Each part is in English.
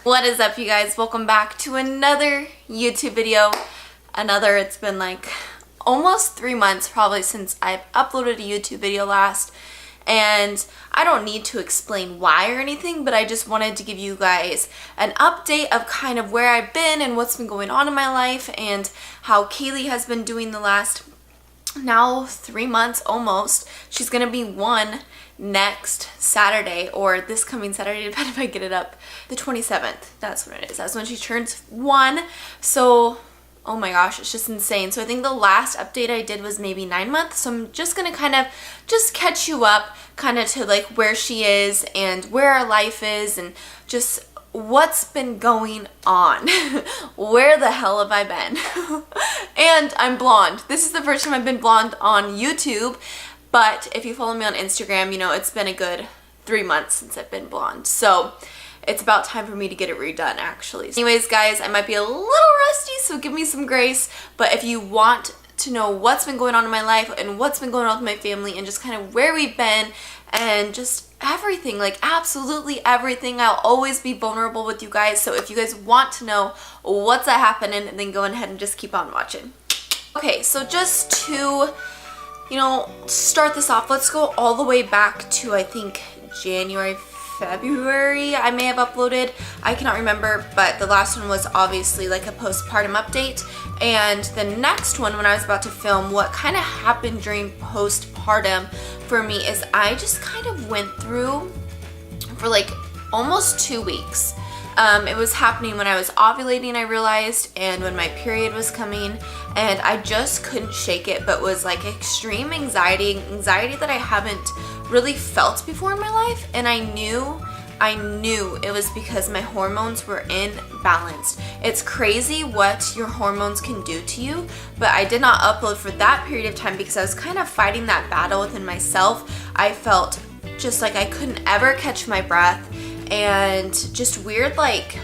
What is up, you guys? Welcome back to another YouTube video. It's been like almost 3 months probably since I've uploaded a YouTube video last, and I don't need to explain why or anything, but I just wanted to give you guys an update of kind of where I've been and what's been going on in my life and how Kayleigh has been doing the last now 3 months almost. She's gonna be 1 next Saturday, or this coming Saturday, depending if I get it up, the 27th. That's when it is. That's when she turns 1. So, oh my gosh, it's just insane. So I think the last update I did was maybe 9 months. So I'm just gonna kind of just catch you up kind of to like where she is and where our life is and just what's been going on. Where the hell have I been? And I'm blonde. This is the first time I've been blonde on YouTube. But if you follow me on Instagram, you know it's been a good 3 months since I've been blonde. So it's about time for me to get it redone, actually. Anyways, guys, I might be a little rusty, so give me some grace. But if you want to know what's been going on in my life and what's been going on with my family and just kind of where we've been and just everything, like absolutely everything, I'll always be vulnerable with you guys. So if you guys want to know what's happening, then go ahead and just keep on watching. Okay, so just to start this off, let's go all the way back to, I think, January, February I may have uploaded. I cannot remember, but the last one was obviously like a postpartum update. And the next one, when I was about to film, what kind of happened during postpartum for me is I just kind of went through for like almost 2 weeks. It was happening when I was ovulating, I realized, and when my period was coming, and I just couldn't shake it, but was like extreme anxiety that I haven't really felt before in my life. And I knew it was because my hormones were imbalanced. It's crazy what your hormones can do to you, but I did not upload for that period of time because I was kind of fighting that battle within myself. I felt just like I couldn't ever catch my breath, and just weird, like,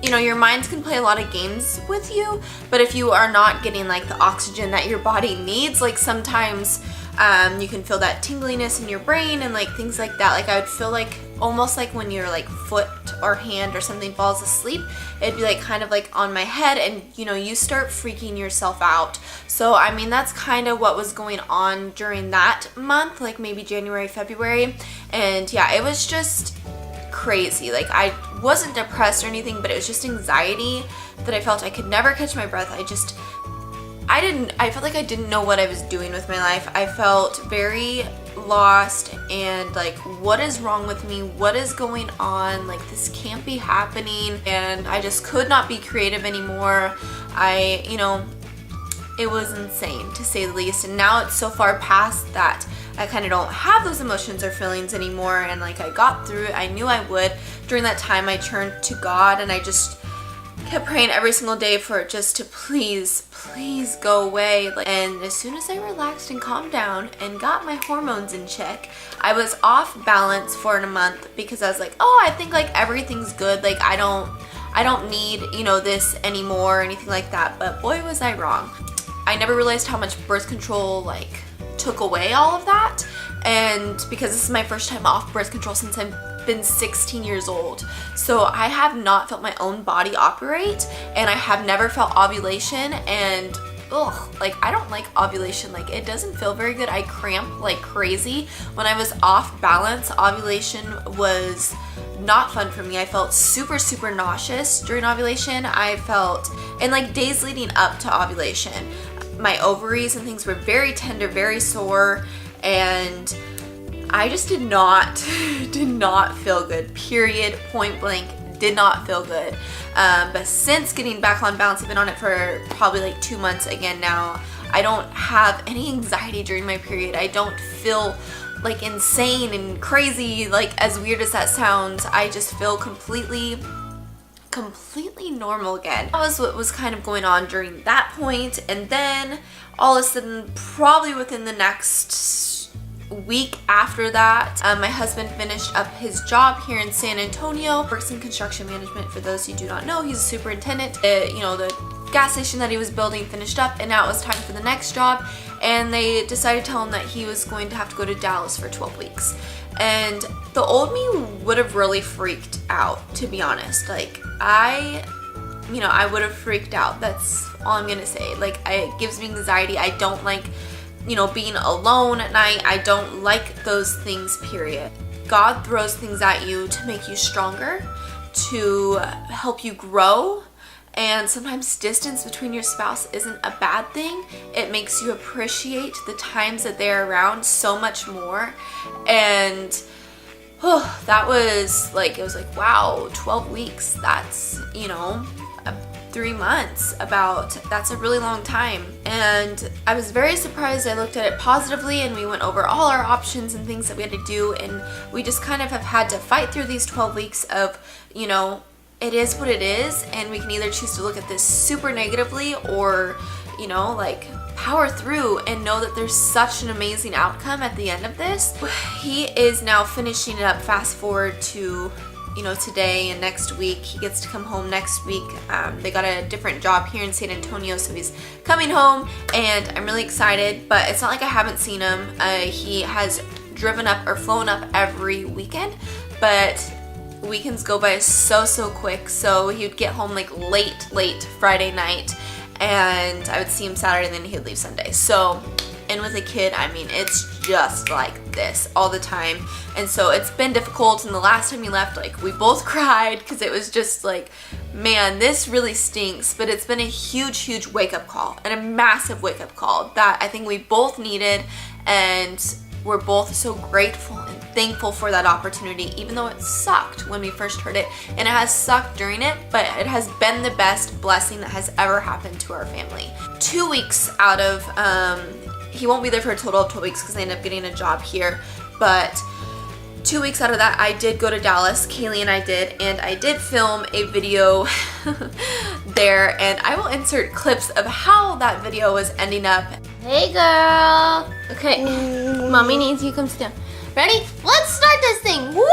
your minds can play a lot of games with you, but if you are not getting like the oxygen that your body needs, like sometimes you can feel that tingliness in your brain and like things like that. Like I would feel like almost like when your like foot or hand or something falls asleep, it'd be like kind of like on my head, and you start freaking yourself out. So I mean, that's kind of what was going on during that month, like maybe January, February. And yeah, it was just crazy. Like I wasn't depressed or anything, but it was just anxiety that I felt. I could never catch my breath. I felt like I didn't know what I was doing with my life. I felt very lost and like, what is wrong with me? What is going on? Like, this can't be happening. And I just could not be creative anymore. It was insane, to say the least. And now it's so far past that I kind of don't have those emotions or feelings anymore. And like, I got through it. I knew I would. During that time, I turned to God, and I just kept praying every single day for it just to please go away. And as soon as I relaxed and calmed down and got my hormones in check, I was off balance for a month because I was like, oh, I think like everything's good. Like I don't need, this anymore or anything like that. But boy, was I wrong. I never realized how much birth control like took away all of that. And because this is my first time off birth control since I've been 16 years old. So I have not felt my own body operate, and I have never felt ovulation, and like I don't like ovulation. Like it doesn't feel very good. I cramp like crazy. When I was off balance, ovulation was not fun for me. I felt super nauseous during ovulation. I felt, and like days leading up to ovulation, my ovaries and things were very tender, very sore, and I just did not feel good, period, point blank, did not feel good. But since getting back on balance, I've been on it for probably like 2 months again now. I don't have any anxiety during my period. I don't feel like insane and crazy, like as weird as that sounds. I just feel completely normal again. That was what was kind of going on during that point. And then all of a sudden, probably within the next week after that, my husband finished up his job here in San Antonio. Works in construction management. For those who do not know, he's a superintendent. The gas station that he was building finished up, and now it was time for the next job, and they decided to tell him that he was going to have to go to Dallas for 12 weeks. And the old me would have really freaked out, to be honest. Like I would have freaked out. That's all I'm gonna say. Like it gives me anxiety. I don't like, being alone at night. I don't like those things, period. God throws things at you to make you stronger, to help you grow. And sometimes distance between your spouse isn't a bad thing. It makes you appreciate the times that they're around so much more. And that was like, it was like, wow, 12 weeks. That's, 3 months that's a really long time. And I was very surprised. I looked at it positively and we went over all our options and things that we had to do. And we just kind of have had to fight through these 12 weeks of, it is what it is, and we can either choose to look at this super negatively or, like power through and know that there's such an amazing outcome at the end of this. He is now finishing it up. Fast forward to, today and next week. He gets to come home next week. They got a different job here in San Antonio, so he's coming home, and I'm really excited, but it's not like I haven't seen him. He has driven up or flown up every weekend, but weekends go by so quick. So he would get home like late Friday night, and I would see him Saturday, and then he would leave Sunday. So, and with a kid, I mean, it's just like this all the time. And so it's been difficult, and the last time he left, like we both cried because it was just like, man, this really stinks. But it's been a huge wake-up call, and a massive wake-up call that I think we both needed, and we're both so grateful and thankful for that opportunity, even though it sucked when we first heard it, and it has sucked during it, but it has been the best blessing that has ever happened to our family. 2 weeks out of, he won't be there for a total of 12 weeks because I ended up getting a job here, but 2 weeks out of that, I did go to Dallas, Kaylee and I did, and I did film a video there, and I will insert clips of how that video was ending up. Hey girl! Okay, mommy needs you to come sit down. Ready? Let's start this thing! Woo!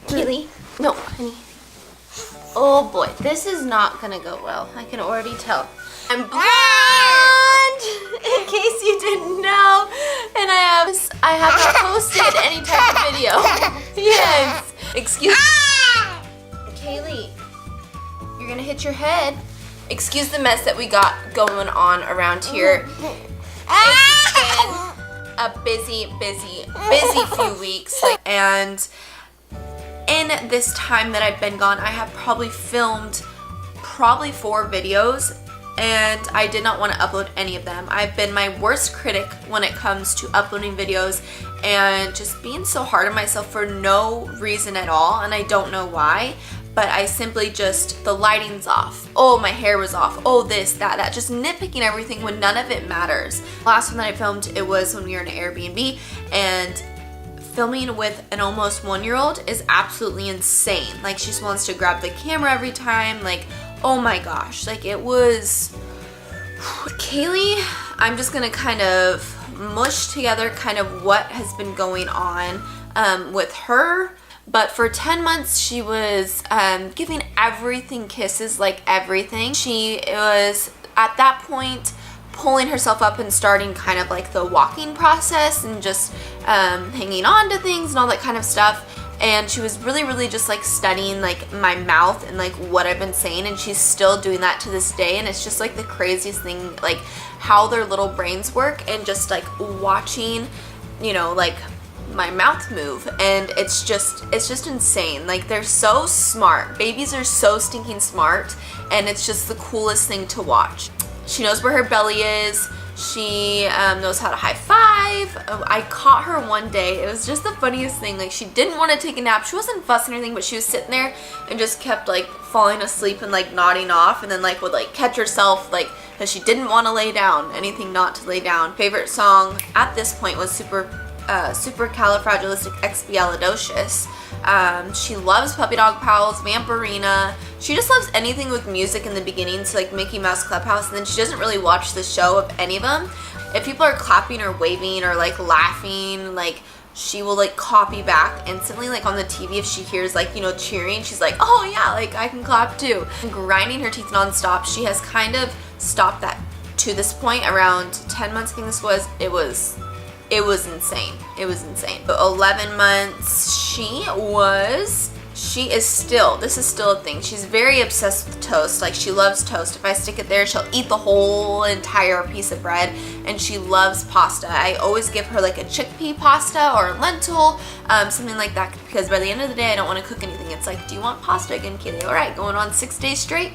Kaylee? No, honey. Oh boy, this is not gonna go well. I can already tell. I'm blonde! In case you didn't know. And I have not posted any type of video. Yes! Excuse me. Kaylee, you're gonna hit your head. Excuse the mess that we got going on around here. It's been a busy few weeks, and in this time that I've been gone, I have probably filmed 4 videos, and I did not want to upload any of them. I've been my worst critic when it comes to uploading videos and just being so hard on myself for no reason at all, and I don't know why. But I simply just, the lighting's off. Oh, my hair was off. Oh, this, that. Just nitpicking everything when none of it matters. Last one that I filmed, it was when we were in an Airbnb, and filming with an almost 1-year-old is absolutely insane. Like, she just wants to grab the camera every time. Like, oh my gosh. Like, it was... Kaylee, I'm just gonna kind of mush together kind of what has been going on with her. But for 10 months, she was giving everything kisses, like everything. She was, at that point, pulling herself up and starting kind of like the walking process and just hanging on to things and all that kind of stuff. And she was really just like studying like my mouth and like what I've been saying, and she's still doing that to this day. And it's just like the craziest thing, like how their little brains work, and just like watching, like my mouth move, and it's just insane. Like, they're so smart. Babies are so stinking smart, and it's just the coolest thing to watch. She knows where her belly is. She knows how to high five. I caught her one day. It was just the funniest thing. Like, she didn't want to take a nap. She wasn't fussing or anything, but she was sitting there and just kept like falling asleep and like nodding off, and then like would like catch herself like because she didn't want to lay down. Anything not to lay down. Favorite song at this point was Supercalifragilisticexpialidocious. She loves Puppy Dog Pals, Vampirina. She just loves anything with music in the beginning, so like Mickey Mouse Clubhouse, and then she doesn't really watch the show of any of them. If people are clapping or waving or like laughing, like she will like copy back instantly. Like on the TV, if she hears like, cheering, she's like, oh yeah, like I can clap too. Grinding her teeth nonstop. She has kind of stopped that to this point around 10 months. I think it it was insane. It was insane. But 11 months, she is still, this is still a thing. She's very obsessed with toast. Like, she loves toast. If I stick it there, she'll eat the whole entire piece of bread. And she loves pasta. I always give her like a chickpea pasta or lentil, something like that, because by the end of the day, I don't want to cook anything. It's like, do you want pasta again, Kayleigh? All right, going on 6 days straight.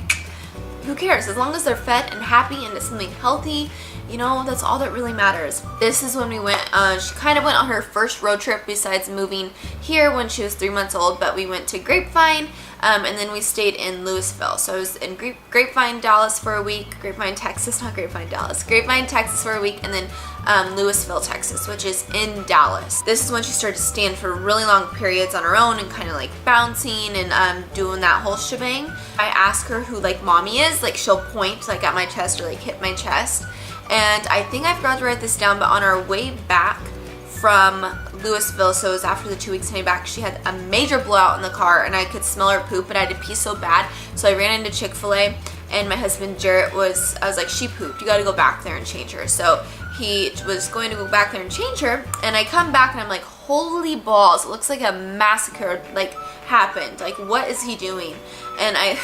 Who cares? As long as they're fed and happy and it's something healthy, you know, that's all that really matters. This is when we went, she kind of went on her first road trip besides moving here when she was 3 months old, but we went to Grapevine, and then we stayed in Louisville. So I was in Grapevine, Dallas for a week, Grapevine, Texas, not Grapevine, Dallas, Grapevine, Texas for a week, and then Louisville, Texas, which is in Dallas. This is when she started to stand for really long periods on her own and kind of like bouncing and doing that whole shebang. I ask her who like mommy is, like she'll point like at my chest or like hit my chest. And I think I forgot to write this down, but on our way back from Louisville, so it was after the 2 weeks coming back, she had a major blowout in the car and I could smell her poop, but I had to pee so bad. So I ran into Chick-fil-A and my husband Jarrett I was like, she pooped, you gotta go back there and change her. So he was going to go back there and change her, and I come back and I'm like, holy balls, it looks like a massacre like happened. Like, what is he doing? And I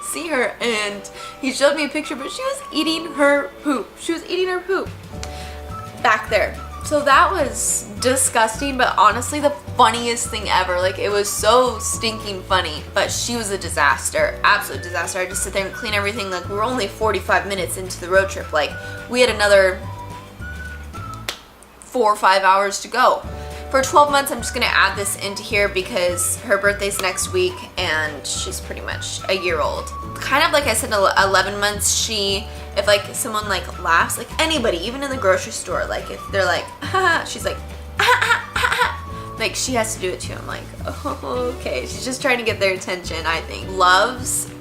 see her and he showed me a picture, but she was eating her poop. She was eating her poop back there. So that was disgusting, but honestly the funniest thing ever. Like, it was so stinking funny, but she was a disaster, absolute disaster. I just sit there and clean everything. Like, we were only 45 minutes into the road trip. Like, we had another 4 or 5 hours to go. For 12 months, I'm just gonna add this into here because her birthday's next week and she's pretty much a year old. Kind of like I said, 11 months, if like someone like laughs, like anybody, even in the grocery store, like if they're like, ha, she's like, like she has to do it too. I'm like, oh, okay. She's just trying to get their attention, I think. Loves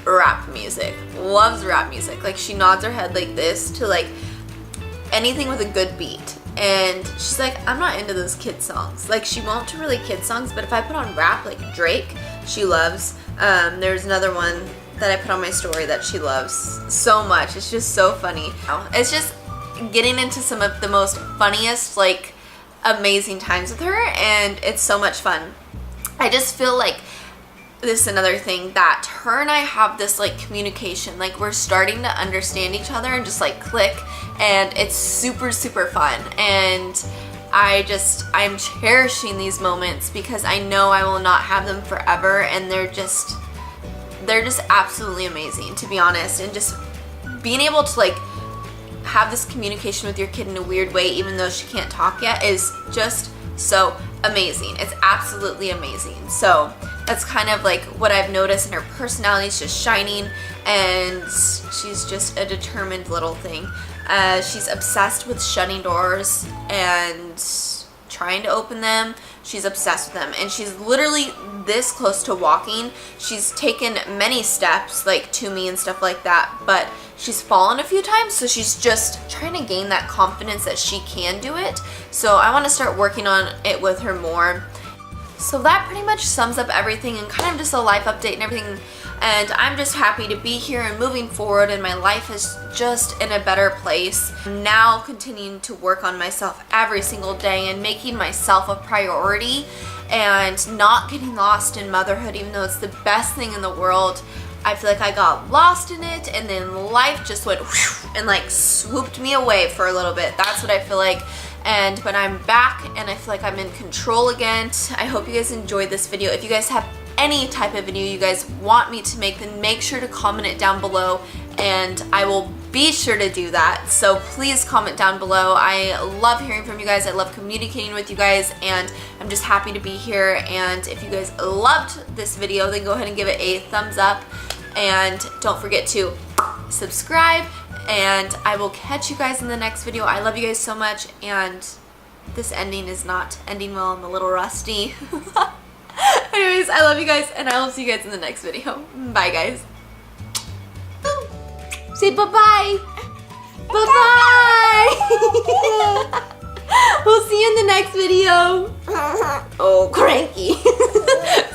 rap music. Loves rap music. Like, she nods her head like this to like anything with a good beat. And she's like, I'm not into those kid songs. Like, she won't to really kid songs, but if I put on rap, like Drake, she loves. There's another one that I put on my story that she loves so much. It's just so funny. It's just getting into some of the most funniest, like, amazing times with her, and it's so much fun. I just feel like this is another thing, that her and I have this like communication, like we're starting to understand each other and just like click, and it's super fun. And I'm cherishing these moments because I know I will not have them forever, and they're just absolutely amazing, to be honest. And just being able to like have this communication with your kid in a weird way, even though she can't talk yet, is just so amazing. It's absolutely amazing. So that's kind of like what I've noticed, and her personality is just shining, and she's just a determined little thing. She's obsessed with shutting doors and trying to open them. She's obsessed with them, and she's literally this close to walking. She's taken many steps like to me and stuff like that, but she's fallen a few times, so she's just trying to gain that confidence that she can do it. So I want to start working on it with her more. So that pretty much sums up everything, and kind of just a life update and everything. And I'm just happy to be here and moving forward, and my life is just in a better place. I'm now continuing to work on myself every single day and making myself a priority and not getting lost in motherhood, even though it's the best thing in the world. I feel like I got lost in it, and then life just went whew, and like swooped me away for a little bit. That's what I feel like. But I'm back, and I feel like I'm in control again. I hope you guys enjoyed this video. If you guys have any type of video you guys want me to make, then make sure to comment it down below, and I will be sure to do that. So please comment down below. I love hearing from you guys. I love communicating with you guys, and I'm just happy to be here. And if you guys loved this video, then go ahead and give it a thumbs up, and don't forget to subscribe, and I will catch you guys in the next video. I love you guys so much, and this ending is not ending well. I'm a little rusty. Anyways, I love you guys, and I will see you guys in the next video. Bye, guys. Say bye-bye. Bye-bye. We'll see you in the next video. Oh, cranky.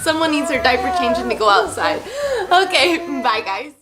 Someone needs her diaper changing to go outside. Okay, bye, guys.